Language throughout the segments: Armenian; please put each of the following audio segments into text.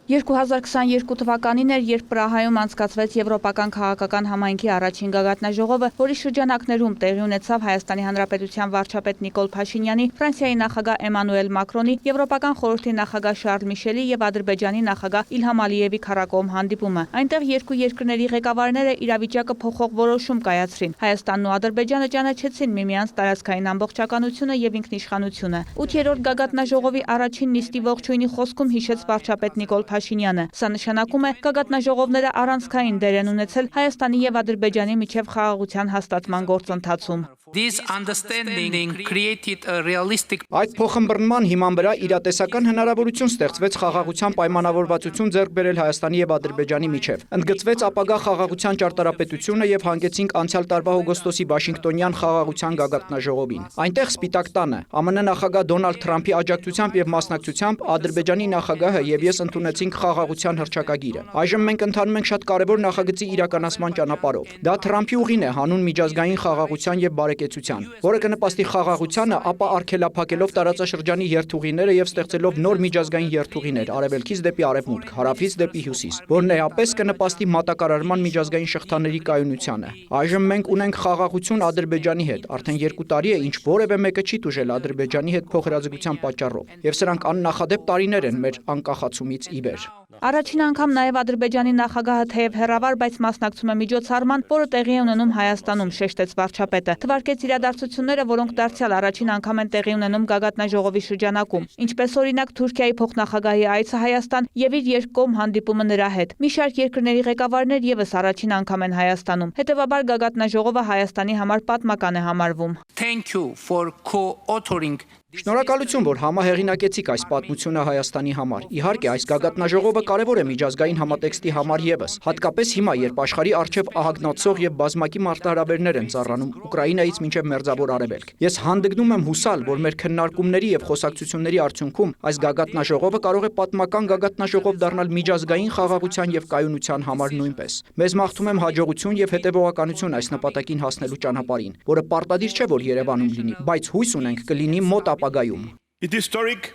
2022 թվականին էր, երբ Պրահայում անցկացվեց Եվրոպական քաղաքական համայնքի առաջին գագաթնաժողովը, որի շրջանակներում տեղի ունեցավ Հայաստանի Հանրապետության վարչապետ Նիկոլ Փաշինյանի, Ֆրանսիայի նախագահ Էմանուել Մակրոնի, Եվրոպական խորհրդի նախագահ Շարլ Միշելի եւ Ադրբեջանի նախագահ Իլհամ Ալիևի քառակողմ հանդիպումը։ Այնտեղ երկու երկրների ղեկավարները իրավիճակը փոխող որոշում կայացրին։ Հայաստանն ու Ադրբեջանը ճանաչեցին միմյանց տարածքային ամբողջականությունը եւ ինքնիշխանությունը։ 8-րդ գագաթնաժողովի առաջին նիստի ողջույնի խոսքում հիշեց վարչապետ Նիկոլ Փաշինյանը։ Սա նշանակում է գագաթնաժողովները առանցքային դեր են ունեցել Հայաստանի եւ Ադրբեջանի միջև խաղաղության հաստատման գործընթացում։ This understanding created a realistic Այդ փոխըմբռնման հիման վրա իրատեսական հնարավորություն ստեղծվեց խաղաղության պայմանավորվածություն ձեռք բերել Հայաստանի եւ Ադրբեջանի միջև։ Ընդգծվեց ապագա խաղաղության ճարտարապետությունը եւ հանգեցինք անցյալ տարվա օգոստոսի Վաշինգտոնյան խաղաղության գագաթնաժողովին։ Այնտեղ Սպիտակ տանը ԱՄՆ նախագահ Դոնալդ Թրամփի աջակցությամբ եւ մասնակցությամբ Ադրբեջանի նախագահը եւ ես ընդունեցինք խաղաղության հռչակագիրը։ Այժմ մենք ընթանում ենք շատ կարեւոր նախագծի իրականացման ճանապարհով։ Դա Թրամփի ուղին է հանուն միջազգային խաղաղության եւ բարեկեցության, որը կնպաստի խաղաղությանը, ապա արգելափակելով տարածաշրջանի երթուղիները եւ ստեղծելով նոր միջազգային երթուղիներ արևելքից դեպի արևմուտք, հարավից դեպի հյուսիս, որն էապես կնպաստի մատակարարման միջազգային շղթաների կայունությանը։ Այժմ մենք ունենք խաղաղություն Ադրբեջանի հետ, արդեն 2 տարի է, ինչ որևէ մեկը չի տուժել Ադրբեջանի հետ փոխհրաձգության պատճառով, եւ սրանք աննախադեպ տարիներ են մեր անկախացումից ի վեր։ Առաջին անգամ նաև Ադրբեջանի նախագահը թեև հեռավար, բայց մասնակցում է միջոցառման, որը տեղի է ունենում Հայաստանում, շեշտեց վարչապետը։ Թվարկեց իրադարձությունները, որոնք դարձյալ առաջին անգամ են տեղի ունենում գագաթնաժողովի շրջանակում, ինչպես օրինակ Թուրքիայի փոխնախագահի այցը Հայաստան եւ իր երկկողմ հանդիպումը նրա հետ։ Մի շարք երկրների ղեկավարներ եւս առաջին անգամ են Հայաստանում։ Հետևաբար գագաթնաժողովը Հայաստանի համար պատմական է համարվում։ Thank you for co-authoring. Շնորհակալություն, որ համահեղինակեցիք այս պատմությունը Հայաստանի համար։ Իհարկե, այս գագաթնաժողովը կարևոր է միջազգային համատեքստի համար եւս, հատկապես հիմա, երբ աշխարհի առջև ահագնացող եւ բազմակի մարտահրավերներ են ծառանում Ուկրաինայից մինչև Մերձավոր Արևելք։ Ես հանդգնում եմ հուսալ, որ մեր քննարկումների եւ խոսակցությունների արդյունքում այս գագաթնաժողովը կարող է պատմական գագաթնաժողով դառնալ միջազգային խաղաղության եւ կայունության համար նույնպես։ Մեզ մաղթում եմ հաջողություն եւ հետեւողականություն այս նպատակին հասնելու ճանապարհին, որը պարտադիր չէ, որ Երևանում լինի, բայց հույս ունենք կլինի մոտ ապագայում։ It is historic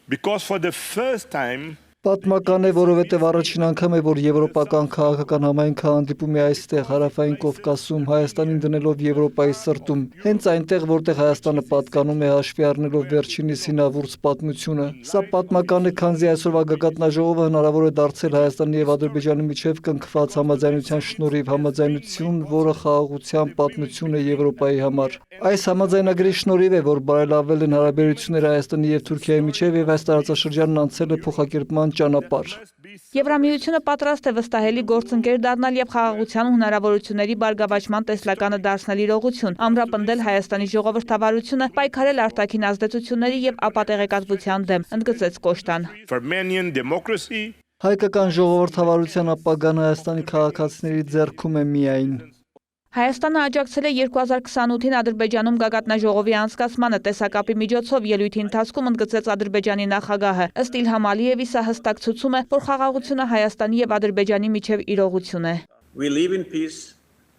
because for the first time Պատմական է, որովհետև առաջին անգամ է, որ Եվրոպական քաղաքական համայնքը հանդիպում է այստեղ հարավային Կովկասում, Հայաստանին դնելով Եվրոպայի սրտում, հենց այնտեղ, որտեղ Հայաստանը պատկանում է հաշվի առնելով վերջինիս հինավուրց պատմությունը։ Սա պատմական է, քանզի այսօրվա գագաթնաժողովը հնարավոր է դարձել Հայաստանի եւ Ադրբեջանի միջև կնքված համաձայնության շնորհիվ, համաձայնություն, որը խաղաղության պատմություն է Եվրոպայի համար։ Այս համաձայնագրի շնորհիվ է, որ բարելավվել են հարաբերությունները Հայաստանի եւ Թուրքիայի միջև եւ այս տարածաշրջանն անցել է փոխակերպման ճանապարհ։ Եվրամիությունը պատրաստ է վստահելի գործընկեր դառնալ եւ խաղաղության ու հնարավորությունների բարգավաճման տեսլականը դարձնել իրողություն, ամրապնդել Հայաստանի ժողովրդավարությունը, պայքարել արտաքին ազդեցությունների եւ ապատեղեկատվության դեմ, ընդգծեց Կոշտան։ Հայկական ժողովրդավարության ապագան Հայաստանի քաղաքացիների ձեռքում է միայն։ Հայաստանը աջակցել է 2028-ին Ադրբեջանում գագաթնաժողովի անցկացմանը տեսակապի միջոցով ելույթի ընթացքում ընդգծեց Ադրբեջանի նախագահը։ Ըստ Իլհամ Ալիևի սա հստակ ցույց է, որ խաղաղությունը Հայաստանի եւ Ադրբեջանի միջև իրողություն է։ We live in peace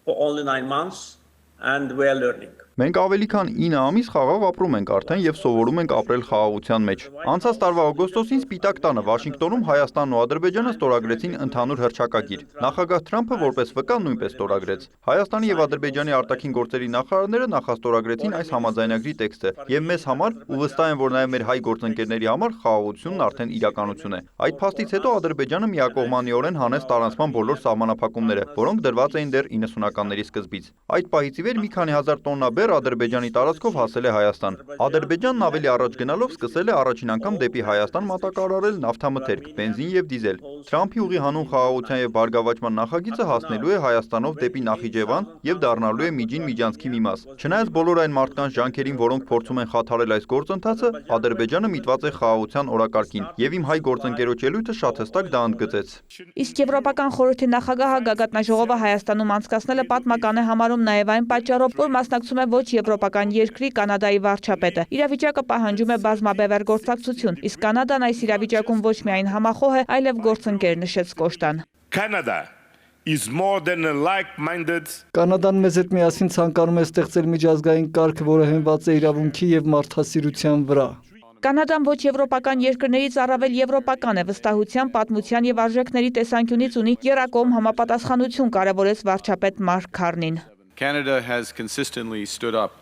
for only 9 months and we are learning. Մենք ավելի քան 9 ամիս խաղաղ ապրում ենք արդեն եւ սովորում ենք ապրել խաղաղության մեջ։ Անցած տարվա օգոստոսին Սպիտակ տանը Վաշինգտոնում Հայաստանն ու Ադրբեջանը ստորագրեցին ընդհանուր հռչակագիր։ Նախագահ Թրամփը որպես վկա նույնպես ստորագրեց։ Հայաստանի եւ Ադրբեջանի արտաքին գործերի նախարարները նախաստորագրեցին այս համաձայնագրի տեքստը եւ մեզ համար ու վստահ եմ, որ նաեւ մեր հայ գործընկերների համար խաղաղությունն արդեն իրականություն է։ Այդ փաստից հետո Ադրբեջանը միակողմանիորեն հանեց տարանցման բոլոր սահմանափակումները, որոնք դրված էին դեռ 90-ականների սկզբից։ Այդ պահից ի վեր մի քանի հազար տոննա բեռ Ադրբեջանի տարածքով հասել է Հայաստան։ Ադրբեջանն ավելի առաջ գնալով սկսել է առաջին անգամ դեպի Հայաստան մատակարարել նավթամթերք, բենզին եւ դիզել։ Թրամփի ուղի հանուն խաղաղության եւ բարգավաճման նախագիծը հասնելու է Հայաստանով դեպի Նախիջևան եւ դառնալու է միջին միջանցքի մի մաս։ Չնայած բոլոր այն մարդկանց ջանքերին, որոնք փորձում են խաթարել այս գործընթացը, Ադրբեջանը միտված է խաղաղության օրակարգին եւ իմ հայ գործընկերոջ ելույթը շատ հստակ դա ընդգծեց։ Իսկ Եվրոպական խորհրդի նախագահը գագաթնաժողովը Հայաստանում անցկացնելը պատմական է համարում նաեւ այն պատճառով, որ մասնակցում է ոչ եվրոպական երկրի Կանադայի վարչապետը։ Իրավիճակը պահանջում է բազմաբևեռ գործակցություն, իսկ Կանադան այս իրավիճակում ոչ միայն համախոհ է, այլև գործընկեր, նշեց Կոշտան։ Կանադան մեզ հետ միասին ցանկանում է ստեղծել միջազգային կարգ, որը հենված է իրավունքի եւ մարդասիրության վրա։ Կանադան ոչ եվրոպական երկրներից առավել եվրոպական է, վստահության, պատմության եւ արժեքների տեսանկյունից ունի եռակողմ համապատասխանություն, կարևորեց վարչապետ Մարկ Քարնին։ Canada has consistently stood up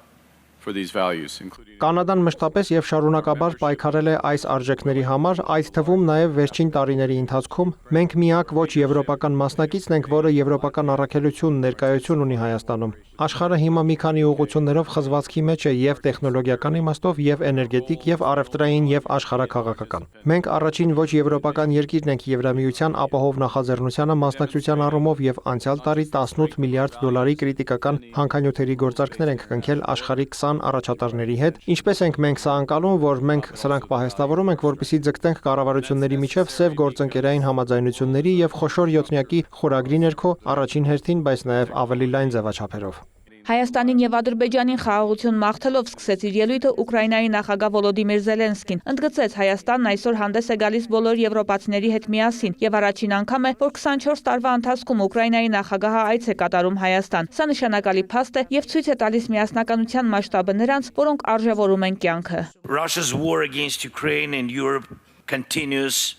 for these values, including Կանադան մշտապես եւ շարունակաբար պայքարել է այս արժեքների համար, այդ թվում նաեւ վերջին տարիների ընթացքում մենք միակ ոչ եվրոպական մասնակիցն ենք, որը եվրոպական առաքելություն ներկայություն ունի Հայաստանում։ Աշխարհը հիմա մի քանի ուղղություններով խզվածքի մեջ է եւ տեխնոլոգիական իմաստով, եւ էներգետիկ, եւ առևտրային, եւ աշխարհաքաղաքական։ Մենք առաջին ոչ եվրոպական երկիրն ենք Եվրամիության ապահով նախաձեռնությանը մասնակցության առումով եւ անցյալ տարի 18 միլիարդ դոլարի կրիտիկական հանքանյութերի գործարքներ ենք կնքել աշխարհի 20 առաջատարների հետ, ինչպես ենք մենք սա անցալում, որ մենք սրանք պահեստավորում ենք, որպեսզի ձգտենք կառավարությունների միջև սև գործընկերային համաձայնությունների եւ խոշոր յոթնյակի խորագրի ներքո առաջին հերթին, բայց նաեւ ավելի լայն ձևաչափերով։ Հայաստանին եւ Ադրբեջանին խաղաղություն մաղթելով սկսեց իր ելույթը Ուկրաինայի նախագահ Վոլոդիմիր Զելենսկին։ Ընդգծեց Հայաստանն այսօր հանդես է գալիս բոլոր եվրոպացիների հետ միասին եւ առաջին անգամ է, որ 24 տարվա ընթացքում Ուկրաինայի նախագահը այց է կատարում Հայաստան։ Սա նշանակալի փաստ է եւ ցույց է տալիս միասնականության մասշտաբը նրանց, որոնք արժևորում են կյանքը։ Russia's war against Ukraine and Europe continues.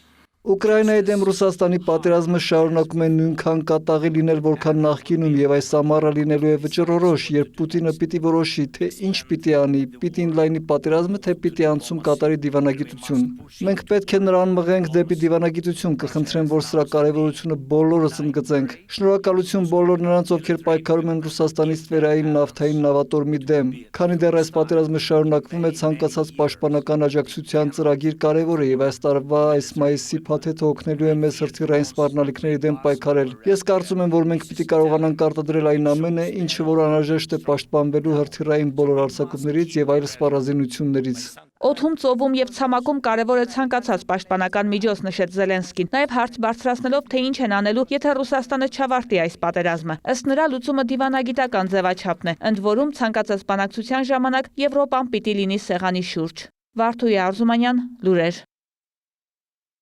Ուկրաինայի դեմ Ռուսաստանի պատերազմը շարունակում է նույնքան կատաղի լինել, որքան նախկինում եւ այս ամառը լինելու է վճռորոշ, երբ Պուտինը պիտի որոշի, թե ինչ պիտի անի, պիտի ինլայնի պատերազմը, թե պիտի անցում կատարի դիվանագիտություն։ Մենք պետք է նրան մղենք դեպի դիվանագիտություն, կխնդրեմ, որ սրա կարևորությունը բոլորս ընդգծենք։ Շնորհակալություն բոլոր նրանց, ովքեր պայքարում են Ռուսաստանի ստվերային նավթային նավատորմի դեմ։ Քանի դեռ այս պատերազմը շարունակվում է, ցանկացած պաշտպանական աջակցության ծրագիր կարևոր է եւ այս տարվա այս մայիսի Թեթը օգնելու է մեզ հրթիռային սպառնալիքների դեմ պայքարել։ Ես կարծում եմ, որ մենք պիտի կարողանանք արտադրել այն ամենը, ինչը որ անհրաժեշտ է պաշտպանվելու հրթիռային բոլոր արձակումներից եւ այլ սպառազինություններից։ Օդում, ծովում եւ ցամաքում կարևոր է ցանկացած պաշտպանական միջոց, նշեց Զելենսկին։ Նաեւ հարց բարձրացնելով, թե ինչ են անելու, եթե Ռուսաստանը չավարտի այս պատերազմը։ Ըստ նրա, լուծումը դիվանագիտական ձևաչափն է, ընդ որում ցանկացած բանակցության ժամանակ Եվրոպան պիտի լինի սեղանի շուրջ։ Վարդուհի Արզումանյան, լուրեր։